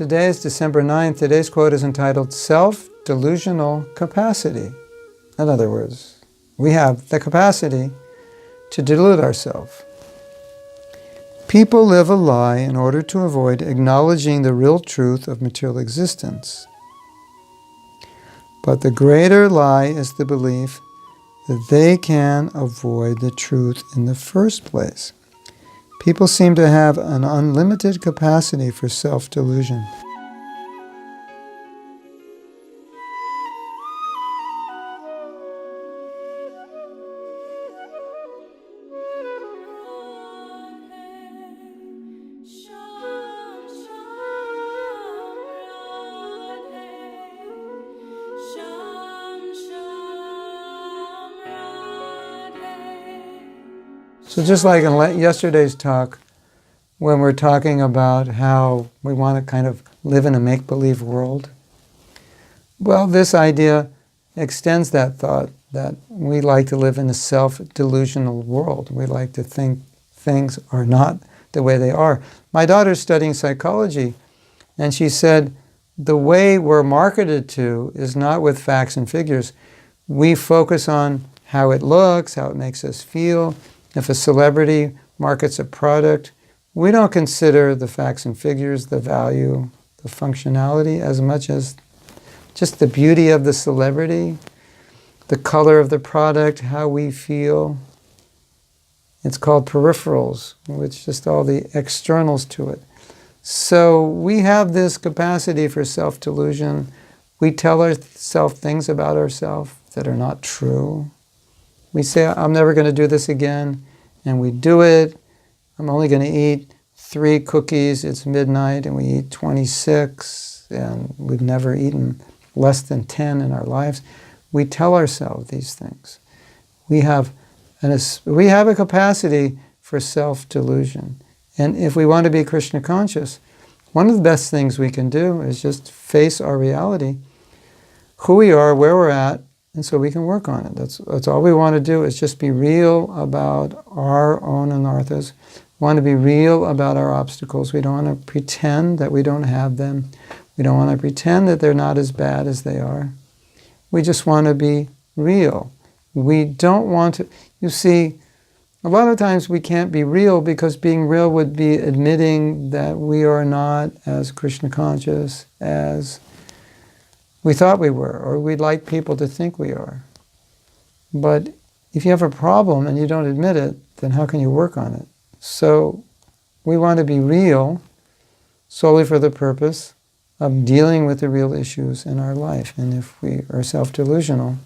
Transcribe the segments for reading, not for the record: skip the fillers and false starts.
Today is December 9th. Today's quote is entitled Self-Delusional Capacity. In other words, we have the capacity to delude ourselves. People live a lie in order to avoid acknowledging the real truth of material existence. But the greater lie is the belief that they can avoid the truth in the first place. People seem to have an unlimited capacity for self-delusion. So just like in yesterday's talk, when we're talking about how we want to kind of live in a make-believe world, well, this idea extends that thought that we like to live in a self-delusional world. We like to think things are not the way they are. My daughter's studying psychology, and she said the way we're marketed to is not with facts and figures. We focus on how it looks, how it makes us feel. If a celebrity markets a product, we don't consider the facts and figures, the value, the functionality, as much as just the beauty of the celebrity, the color of the product, how we feel. It's called peripherals, which is just all the externals to it. So we have this capacity for self-delusion. We tell ourselves things about ourselves that are not true. We say, I'm never going to do this again, and we do it. I'm only going to eat 3 cookies, it's midnight, and we eat 26, and we've never eaten less than 10 in our lives. We tell ourselves these things. We have a capacity for self-delusion. And if we want to be Krishna conscious, one of the best things we can do is just face our reality, who we are, where we're at, and so we can work on it. That's all we want to do, is just be real about our own anarthas. We want to be real about our obstacles. We don't want to pretend that we don't have them. We don't want to pretend that they're not as bad as they are. We just want to be real. We don't want to... You see, a lot of times we can't be real because being real would be admitting that we are not as Krishna conscious as we thought we were, or we'd like people to think we are. But if you have a problem and you don't admit it, then how can you work on it? So we want to be real solely for the purpose of dealing with the real issues in our life. And if we are self-delusional,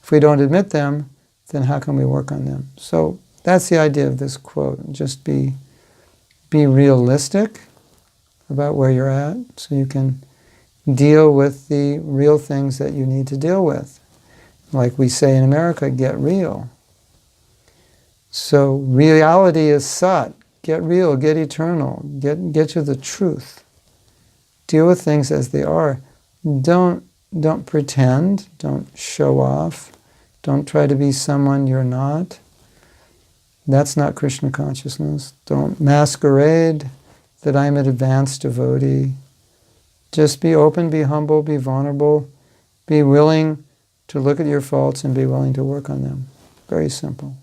if we don't admit them, then how can we work on them? So that's the idea of this quote. Just be realistic about where you're at so you can deal with the real things that you need to deal with. Like we say in America, get real. So reality is sat. Get real, get eternal, get to the truth. Deal with things as they are. Don't pretend, don't show off, don't try to be someone you're not. That's not Krishna consciousness. Don't masquerade that I'm an advanced devotee. Just be open, be humble, be vulnerable, be willing to look at your faults and be willing to work on them. Very simple.